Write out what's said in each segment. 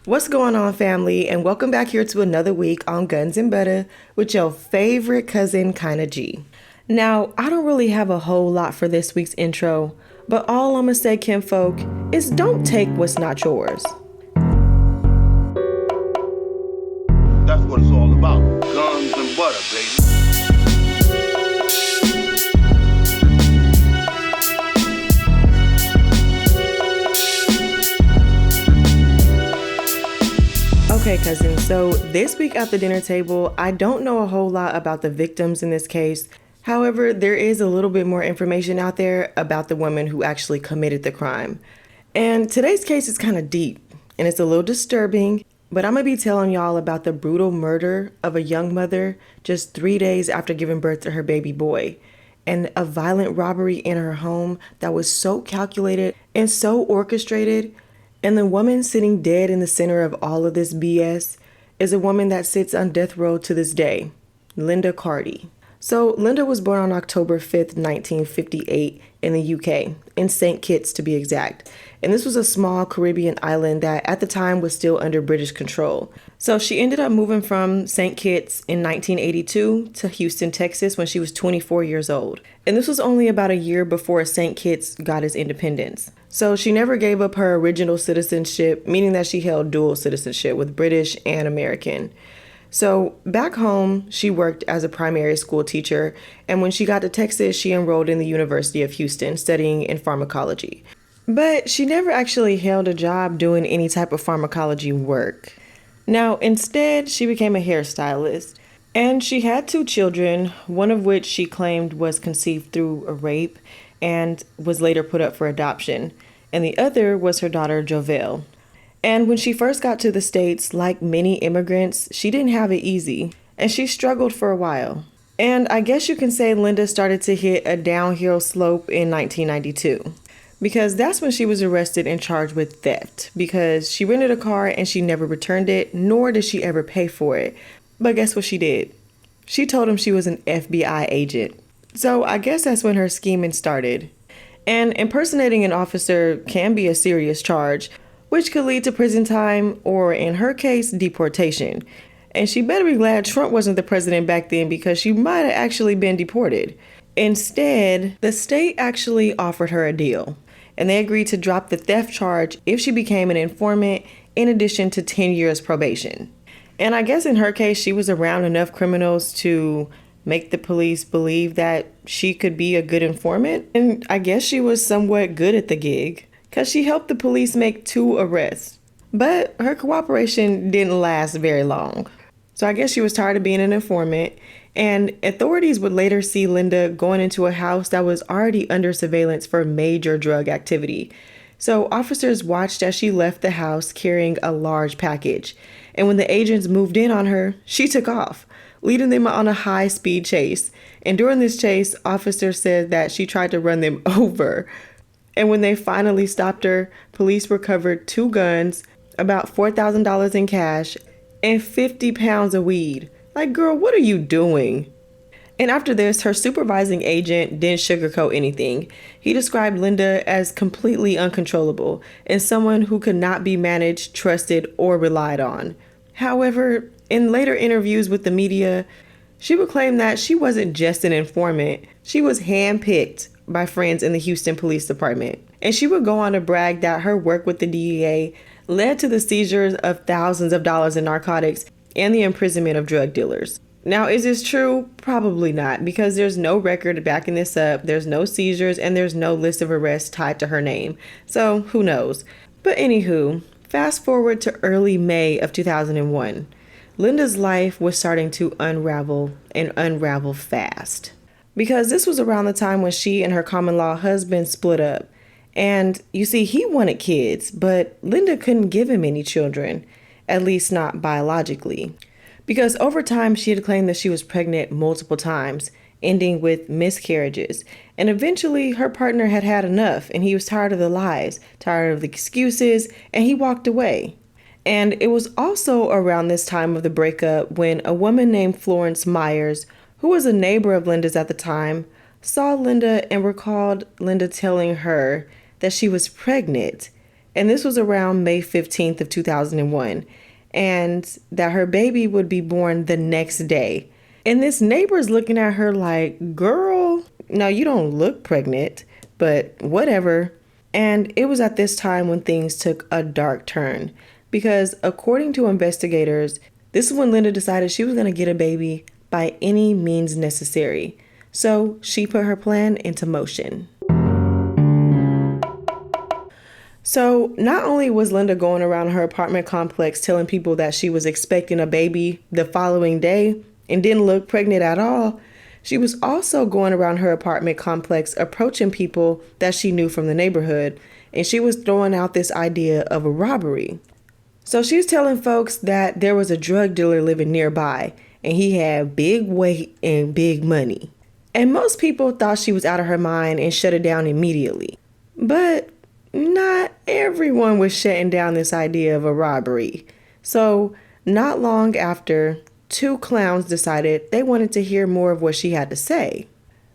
What's going on, family? And welcome back here to another week on Guns and Butter with your favorite cousin, Kinda G. Now, I don't really have a whole lot for this week's intro, but all I'm gonna say, kinfolk, is don't take what's not yours. That's what it's all about. Guns and butter, baby. Okay, cousins, so this week at the dinner table, I don't know a whole lot about the victims in this case. However, there is a little bit more information out there about the woman who actually committed the crime. And today's case is kind of deep, and it's a little disturbing, but I'm going to be telling y'all about the brutal murder of a young mother just 3 days after giving birth to her baby boy, and a violent robbery in her home that was so calculated and so orchestrated. And the woman sitting dead in the center of all of this BS is a woman that sits on death row to this day, Linda Carty. So Linda was born on October 5th, 1958 in the UK, in St. Kitts to be exact. And this was a small Caribbean island that at the time was still under British control. So she ended up moving from St. Kitts in 1982 to Houston, Texas when she was 24 years old. And this was only about a year before St. Kitts got its independence. So she never gave up her original citizenship, meaning that she held dual citizenship with British and American. So back home, she worked as a primary school teacher, and when she got to Texas, she enrolled in the University of Houston, studying in pharmacology. But she never actually held a job doing any type of pharmacology work. Now, instead, she became a hairstylist, and she had 2 children, one of which she claimed was conceived through a rape and was later put up for adoption, and the other was her daughter, Jovel. And when she first got to the States, like many immigrants, she didn't have it easy, and she struggled for a while. And I guess you can say Linda started to hit a downhill slope in 1992, because that's when she was arrested and charged with theft, because she rented a car and she never returned it, nor did she ever pay for it. But guess what she did? She told him she was an FBI agent. So I guess that's when her scheming started. And impersonating an officer can be a serious charge, which could lead to prison time or, in her case, deportation. And she better be glad Trump wasn't the president back then, because she might have actually been deported. Instead, the state actually offered her a deal, and they agreed to drop the theft charge if she became an informant, in addition to 10 years probation. And I guess in her case, she was around enough criminals to make the police believe that she could be a good informant. And I guess she was somewhat good at the gig, because she helped the police make 2 arrests. But her cooperation didn't last very long. So I guess she was tired of being an informant, and authorities would later see Linda going into a house that was already under surveillance for major drug activity. So officers watched as she left the house carrying a large package. And when the agents moved in on her, she took off, leading them on a high-speed chase. And during this chase, officers said that she tried to run them over. And when they finally stopped her, police recovered 2 guns, about $4,000 in cash, and 50 pounds of weed. Like, girl, what are you doing? And after this, her supervising agent didn't sugarcoat anything. He described Linda as completely uncontrollable and someone who could not be managed, trusted, or relied on. However, in later interviews with the media, she would claim that she wasn't just an informant. She was handpicked by friends in the Houston Police Department. And she would go on to brag that her work with the DEA led to the seizures of thousands of dollars in narcotics and the imprisonment of drug dealers. Now, is this true? Probably not, because there's no record backing this up, there's no seizures, and there's no list of arrests tied to her name. So, who knows? But anywho, fast forward to early May of 2001. Linda's life was starting to unravel, and unravel fast. Because this was around the time when she and her common-law husband split up. And you see, he wanted kids, but Linda couldn't give him any children, at least not biologically. Because over time, she had claimed that she was pregnant multiple times, ending with miscarriages. And eventually, her partner had had enough, and he was tired of the lies, tired of the excuses, and he walked away. And it was also around this time of the breakup when a woman named Florence Myers, who was a neighbor of Linda's at the time, saw Linda and recalled Linda telling her that she was pregnant And this was around May 15th of 2001. And that her baby would be born the next day. And this neighbor's looking at her like, girl, no, you don't look pregnant, but whatever. And it was at this time when things took a dark turn. Because according to investigators, this is when Linda decided she was going to get a baby by any means necessary. So she put her plan into motion. So not only was Linda going around her apartment complex telling people that she was expecting a baby the following day and didn't look pregnant at all, she was also going around her apartment complex approaching people that she knew from the neighborhood, and she was throwing out this idea of a robbery. So she was telling folks that there was a drug dealer living nearby, and he had big weight and big money. And most people thought she was out of her mind and shut it down immediately. But not everyone was shutting down this idea of a robbery. So not long after, two clowns decided they wanted to hear more of what she had to say.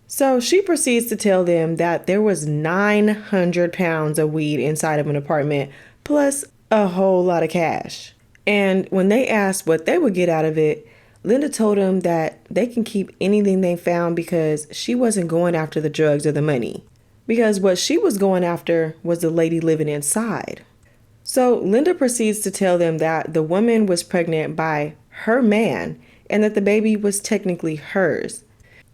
So she proceeds to tell them that there was 900 pounds of weed inside of an apartment, plus a whole lot of cash. And when they asked what they would get out of it, Linda told them that they can keep anything they found because she wasn't going after the drugs or the money. Because what she was going after was the lady living inside. So Linda proceeds to tell them that the woman was pregnant by her man and that the baby was technically hers.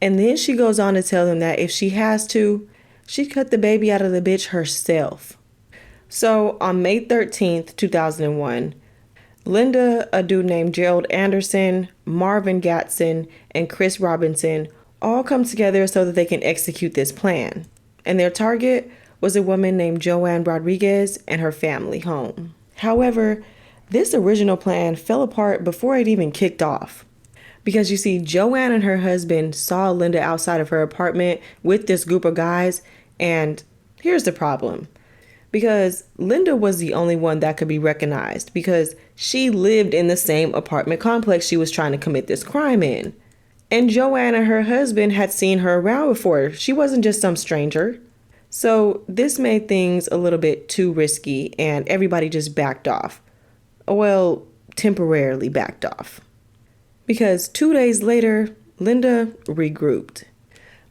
And then she goes on to tell them that if she has to, she cut the baby out of the bitch herself. So on May 13th, 2001, Linda, a dude named Gerald Anderson, Marvin Gatson, and Chris Robinson all come together so that they can execute this plan. And their target was a woman named Joana Rodriguez and her family home. However, this original plan fell apart before it even kicked off. Because you see, Joanne and her husband saw Linda outside of her apartment with this group of guys, and here's the problem. Because Linda was the only one that could be recognized because she lived in the same apartment complex she was trying to commit this crime in. And Joanne and her husband had seen her around before. She wasn't just some stranger. So this made things a little bit too risky and everybody just backed off. Well, temporarily backed off. Because 2 days later, Linda regrouped.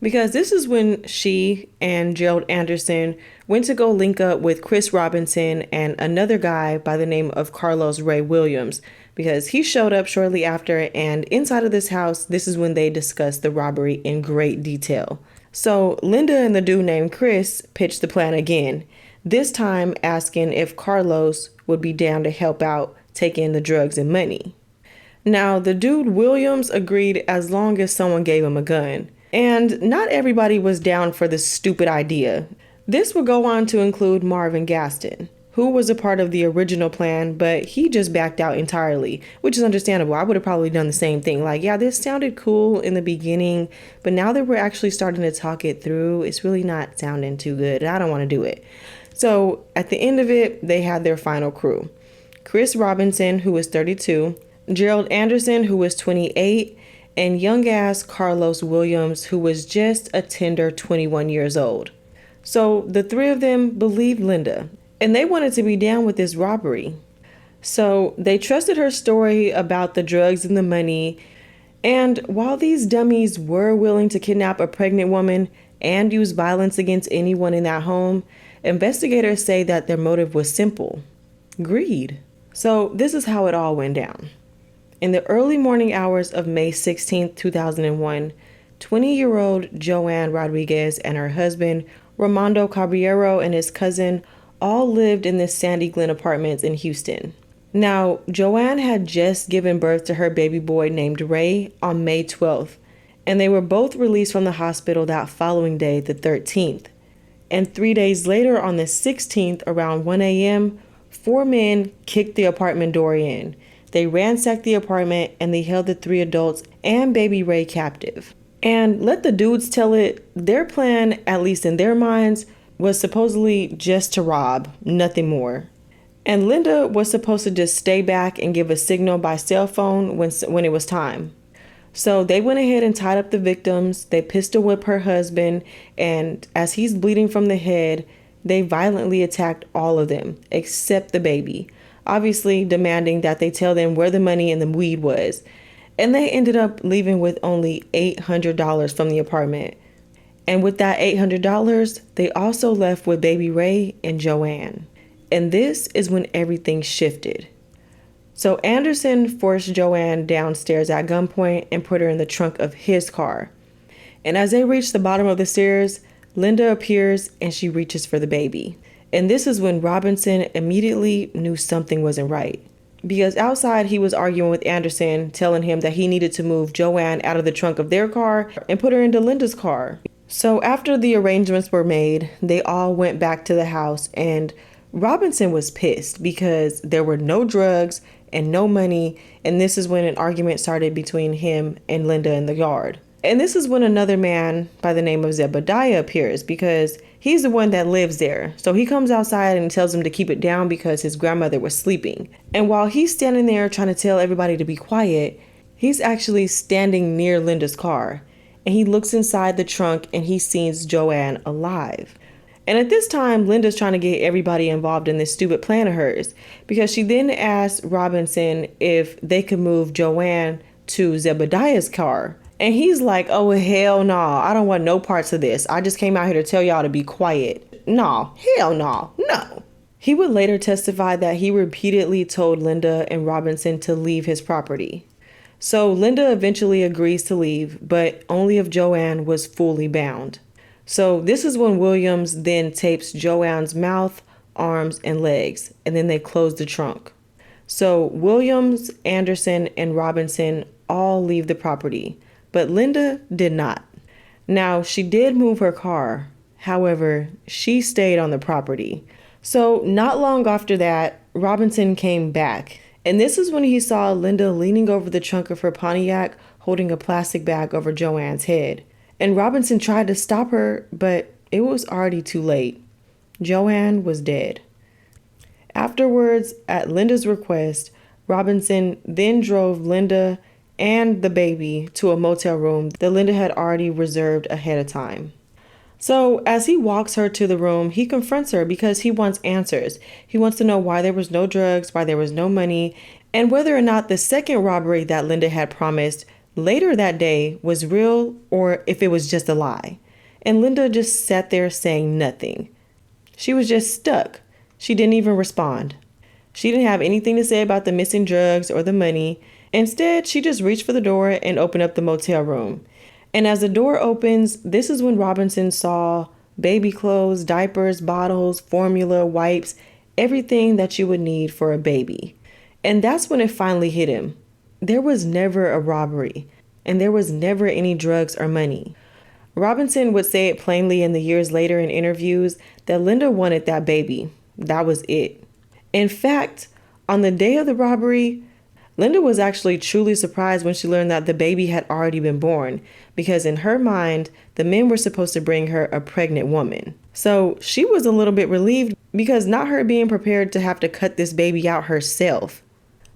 Because this is when she and Gerald Anderson went to go link up with Chris Robinson and another guy by the name of Carlos Ray Williams, because he showed up shortly after, and inside of this house, this is when they discussed the robbery in great detail. So Linda and the dude named Chris pitched the plan again, this time asking if Carlos would be down to help out take in the drugs and money. Now, the dude Williams agreed as long as someone gave him a gun. And not everybody was down for this stupid idea. This would go on to include Marvin Gaston, who was a part of the original plan, but he just backed out entirely, which is understandable. I would have probably done the same thing. Like, yeah, this sounded cool in the beginning, but now that we're actually starting to talk it through, it's really not sounding too good. I don't want to do it. So at the end of it, they had their final crew. Chris Robinson, who was 32, Gerald Anderson, who was 28, and young-ass Carlos Williams, who was just a tender 21 years old. So the three of them believed Linda, and they wanted to be down with this robbery. So they trusted her story about the drugs and the money, and while these dummies were willing to kidnap a pregnant woman and use violence against anyone in that home, investigators say that their motive was simple: greed. So this is how it all went down. In the early morning hours of May 16, 2001, 20-year-old Joana Rodriguez and her husband, Ramando Caballero, and his cousin all lived in the Sandy Glen Apartments in Houston. Now, Joanne had just given birth to her baby boy named Ray on May 12th, and they were both released from the hospital that following day, the 13th. And 3 days later, on the 16th, around 1 a.m., 4 men kicked the apartment door in. They ransacked the apartment and they held the 3 adults and baby Ray captive. And let the dudes tell it, their plan, at least in their minds, was supposedly just to rob, nothing more. And Linda was supposed to just stay back and give a signal by cell phone when it was time. So they went ahead and tied up the victims. They pistol whipped her husband, and as he's bleeding from the head, They violently attacked all of them except the baby, obviously demanding that they tell them where the money and the weed was. And they ended up leaving with only $800 from the apartment. And with that $800, they also left with baby Ray and Joanne. And this is when everything shifted. So Anderson forced Joanne downstairs at gunpoint and put her in the trunk of his car. And as they reach the bottom of the stairs, Linda appears and she reaches for the baby. And this is when Robinson immediately knew something wasn't right. Because outside he was arguing with Anderson, telling him that he needed to move Joanne out of the trunk of their car and put her into Linda's car. So after the arrangements were made, they all went back to the house, and Robinson was pissed because there were no drugs and no money, and this is when an argument started between him and Linda in the yard. And this is when another man by the name of Zebediah appears, because he's the one that lives there. So he comes outside and tells him to keep it down because his grandmother was sleeping. And while he's standing there trying to tell everybody to be quiet, he's actually standing near Linda's car. And he looks inside the trunk and he sees Joanne alive. And at this time, Linda's trying to get everybody involved in this stupid plan of hers, because she then asked Robinson if they could move Joanne to Zebediah's car. And he's like, oh, hell no, I don't want no parts of this. I just came out here to tell y'all to be quiet. No, hell no, no. He would later testify that he repeatedly told Linda and Robinson to leave his property. So Linda eventually agrees to leave, but only if Joanne was fully bound. So this is when Williams then tapes Joanne's mouth, arms, and legs, and then they close the trunk. So Williams, Anderson, and Robinson all leave the property, but Linda did not. Now, she did move her car. However, she stayed on the property. So not long after that, Robinson came back. And this is when he saw Linda leaning over the trunk of her Pontiac, holding a plastic bag over Joanne's head. And Robinson tried to stop her, but it was already too late. Joanne was dead. Afterwards, at Linda's request, Robinson then drove Linda and the baby to a motel room that Linda had already reserved ahead of time. So as he walks her to the room, he confronts her because he wants answers. He wants to know why there was no drugs, why there was no money, and whether or not the second robbery that Linda had promised later that day was real or if it was just a lie. And Linda just sat there saying nothing. She was just stuck. She didn't even respond. She didn't have anything to say about the missing drugs or the money. Instead, she just reached for the door and opened up the motel room. And as the door opens, this is when Robinson saw baby clothes, diapers, bottles, formula, wipes, everything that you would need for a baby. And that's when it finally hit him. There was never a robbery, and there was never any drugs or money. Robinson would say it plainly in the years later in interviews that Linda wanted that baby. That was it. In fact, on the day of the robbery, Linda was actually truly surprised when she learned that the baby had already been born, because in her mind, the men were supposed to bring her a pregnant woman. So she was a little bit relieved, because not her being prepared to have to cut this baby out herself.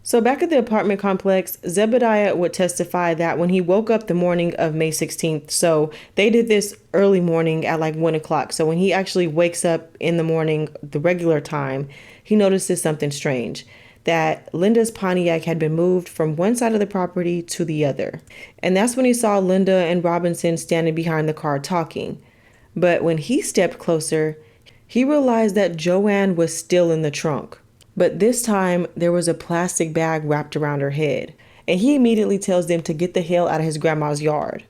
So back at the apartment complex, Zebediah would testify that when he woke up the morning of May 16th, so they did this early morning at like 1 o'clock. So when he actually wakes up in the morning, the regular time, he notices something strange, that Linda's Pontiac had been moved from one side of the property to the other. And that's when he saw Linda and Robinson standing behind the car talking. But when he stepped closer, he realized that Joanne was still in the trunk. But this time, there was a plastic bag wrapped around her head. And he immediately tells them to get the hell out of his grandma's yard.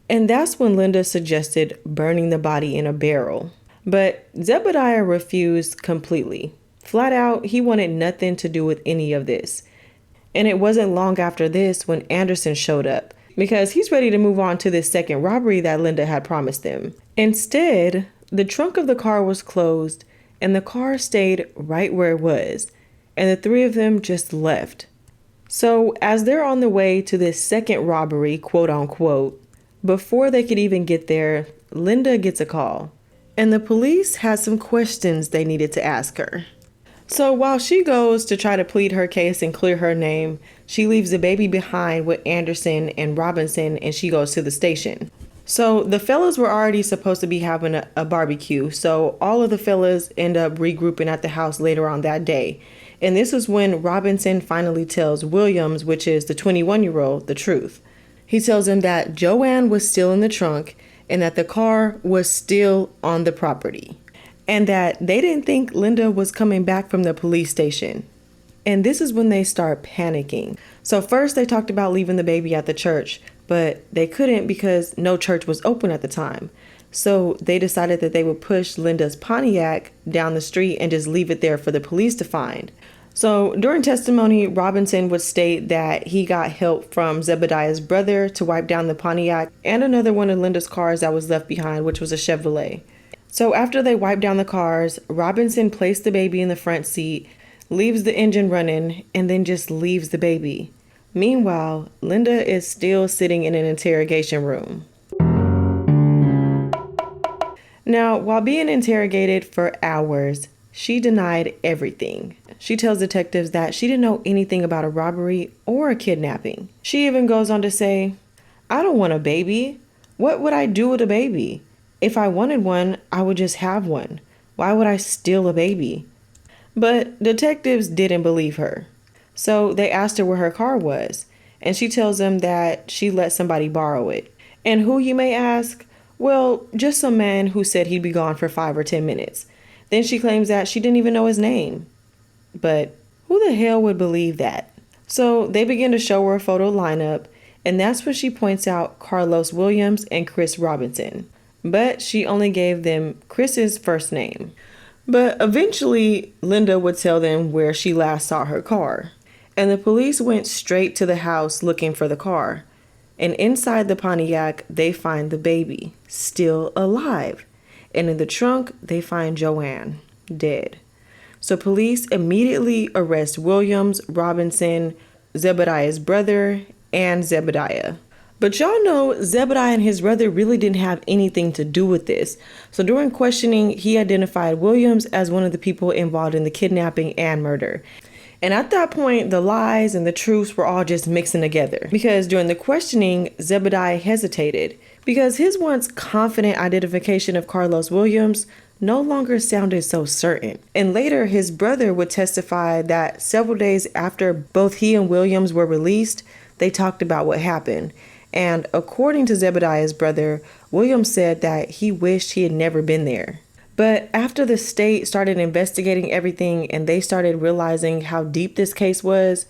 And that's when Linda suggested burning the body in a barrel. But Zebediah refused completely. Flat out, he wanted nothing to do with any of this. And it wasn't long after this when Anderson showed up, because he's ready to move on to this second robbery that Linda had promised them. Instead, the trunk of the car was closed and the car stayed right where it was. And the three of them just left. So as they're on the way to this second robbery, quote unquote, before they could even get there, Linda gets a call. And the police had some questions they needed to ask her. So while she goes to try to plead her case and clear her name, she leaves the baby behind with Anderson and Robinson, and she goes to the station. So the fellas were already supposed to be having a barbecue. So all of the fellas end up regrouping at the house later on that day. And this is when Robinson finally tells Williams, which is the 21-year-old, the truth. He tells him that Joanne was still in the trunk and that the car was still on the property. And that they didn't think Linda was coming back from the police station. And this is when they start panicking. So first they talked about leaving the baby at the church, but they couldn't because no church was open at the time. So they decided that they would push Linda's Pontiac down the street and just leave it there for the police to find. So during testimony, Robinson would state that he got help from Zebediah's brother to wipe down the Pontiac and another one of Linda's cars that was left behind, which was a Chevrolet. So after they wiped down the cars, Robinson placed the baby in the front seat, leaves the engine running, and then just leaves the baby. Meanwhile, Linda is still sitting in an interrogation room. Now, while being interrogated for hours, she denied everything. She tells detectives that she didn't know anything about a robbery or a kidnapping. She even goes on to say, "I don't want a baby. What would I do with a baby? If I wanted one, I would just have one. Why would I steal a baby?" But detectives didn't believe her. So they asked her where her car was, and she tells them that she let somebody borrow it. And who, you may ask? Well, just some man who said he'd be gone for 5 or 10 minutes. Then she claims that she didn't even know his name. But who the hell would believe that? So they begin to show her a photo lineup, and that's when she points out Carlos Williams and Chris Robinson. But she only gave them Chris's first name. But eventually, Linda would tell them where she last saw her car. And the police went straight to the house looking for the car. And inside the Pontiac, they find the baby, still alive. And in the trunk, they find Joanne, dead. So police immediately arrest Williams, Robinson, Zebediah's brother, and Zebediah. But y'all know Zebediah and his brother really didn't have anything to do with this. So during questioning, he identified Williams as one of the people involved in the kidnapping and murder. And at that point, the lies and the truths were all just mixing together. Because during the questioning, Zebediah hesitated because his once confident identification of Carlos Williams no longer sounded so certain. And later, his brother would testify that several days after both he and Williams were released, they talked about what happened. And according to Zebediah's brother, Williams said that he wished he had never been there. But after the state started investigating everything and they started realizing how deep this case was,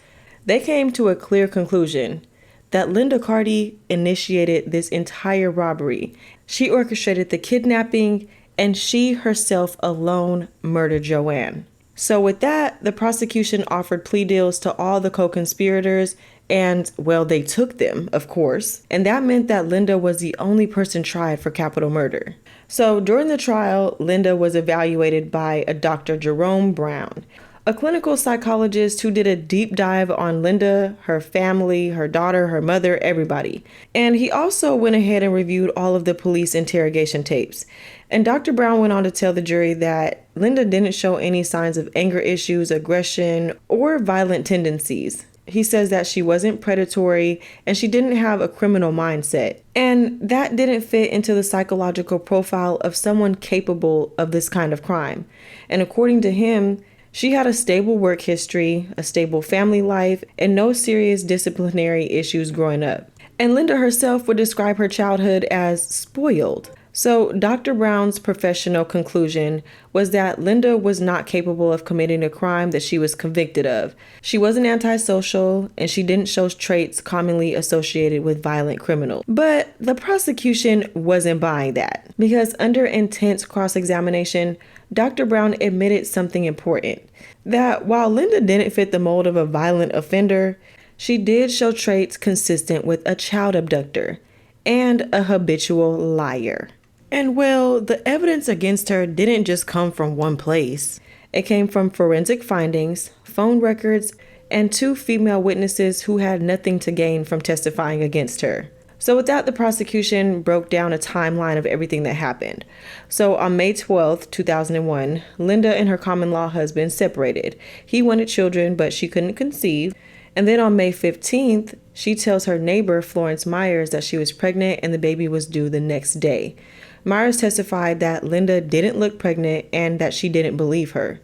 they came to a clear conclusion that Linda Carty initiated this entire robbery. She orchestrated the kidnapping and she herself alone murdered Joanne. So with that, the prosecution offered plea deals to all the co-conspirators and, well, they took them, of course. And that meant that Linda was the only person tried for capital murder. So during the trial, Linda was evaluated by a Dr. Jerome Brown, a clinical psychologist who did a deep dive on Linda, her family, her daughter, her mother, everybody. And he also went ahead and reviewed all of the police interrogation tapes. And Dr. Brown went on to tell the jury that Linda didn't show any signs of anger issues, aggression, or violent tendencies. He says that she wasn't predatory and she didn't have a criminal mindset. And that didn't fit into the psychological profile of someone capable of this kind of crime. And according to him, she had a stable work history, a stable family life, and no serious disciplinary issues growing up. And Linda herself would describe her childhood as spoiled. So Dr. Brown's professional conclusion was that Linda was not capable of committing a crime that she was convicted of. She wasn't antisocial and she didn't show traits commonly associated with violent criminals. But the prosecution wasn't buying that because under intense cross-examination, Dr. Brown admitted something important, that while Linda didn't fit the mold of a violent offender, she did show traits consistent with a child abductor and a habitual liar. And well, the evidence against her didn't just come from one place. It came from forensic findings, phone records, and 2 female witnesses who had nothing to gain from testifying against her. So with that, the prosecution broke down a timeline of everything that happened. So on May 12th, 2001, Linda and her common law husband separated. He wanted children, but she couldn't conceive. And then on May 15th, she tells her neighbor, Florence Myers, that she was pregnant and the baby was due the next day. Myers testified that Linda didn't look pregnant and that she didn't believe her.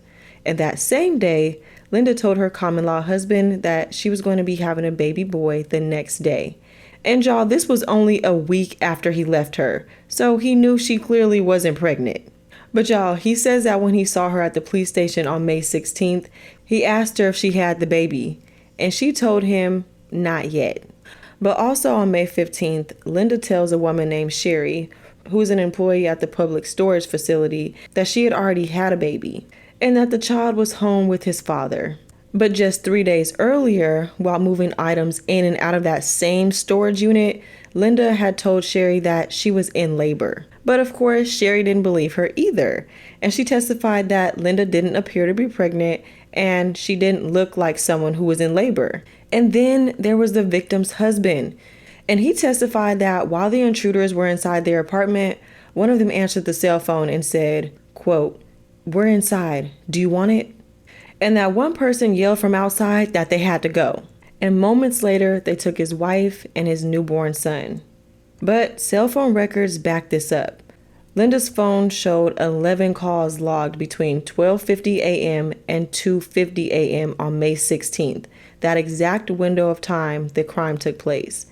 And that same day, Linda told her common-law husband that she was going to be having a baby boy the next day. And y'all, this was only a week after he left her, so he knew she clearly wasn't pregnant. But y'all, he says that when he saw her at the police station on May 16th, he asked her if she had the baby, and she told him not yet. But also on May 15th, Linda tells a woman named Sherry, who is an employee at the public storage facility, that she had already had a baby and that the child was home with his father. But just 3 days earlier, while moving items in and out of that same storage unit, Linda had told Sherry that she was in labor. But of course, Sherry didn't believe her either. And she testified that Linda didn't appear to be pregnant and she didn't look like someone who was in labor. And then there was the victim's husband. And he testified that while the intruders were inside their apartment, one of them answered the cell phone and said, quote, "We're inside. Do you want it?" And that one person yelled from outside that they had to go. And moments later, they took his wife and his newborn son. But cell phone records back this up. Linda's phone showed 11 calls logged between 12:50 a.m. and 2:50 a.m. on May 16th, that exact window of time the crime took place.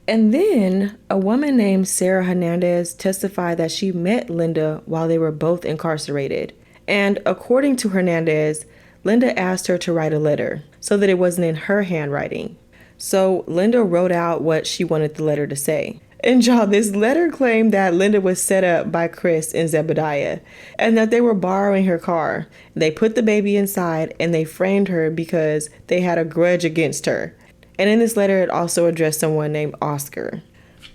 And then a woman named Sarah Hernandez testified that she met Linda while they were both incarcerated. And according to Hernandez, Linda asked her to write a letter so that it wasn't in her handwriting. So Linda wrote out what she wanted the letter to say. And y'all, this letter claimed that Linda was set up by Chris and Zebediah and that they were borrowing her car. They put the baby inside and they framed her because they had a grudge against her. And in this letter, it also addressed someone named Oscar.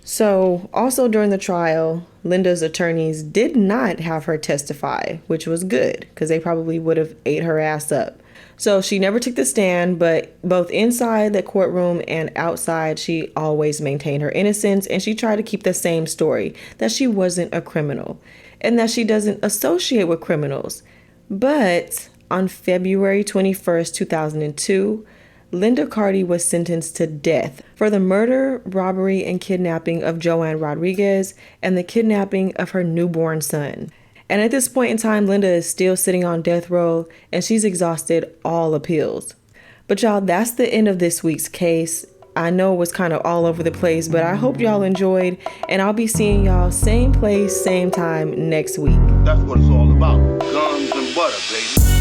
So also during the trial, Linda's attorneys did not have her testify, which was good because they probably would have ate her ass up. So she never took the stand, but both inside the courtroom and outside, she always maintained her innocence, and she tried to keep the same story, that she wasn't a criminal and that she doesn't associate with criminals. But on February 21st, 2002, Linda Carty was sentenced to death for the murder, robbery, and kidnapping of Joana Rodriguez and the kidnapping of her newborn son. And at this point in time, Linda is still sitting on death row and she's exhausted all appeals. But y'all, that's the end of this week's case. I know it was kind of all over the place, but I hope y'all enjoyed, and I'll be seeing y'all same place, same time next week. That's what it's all about. Guns and butter, baby.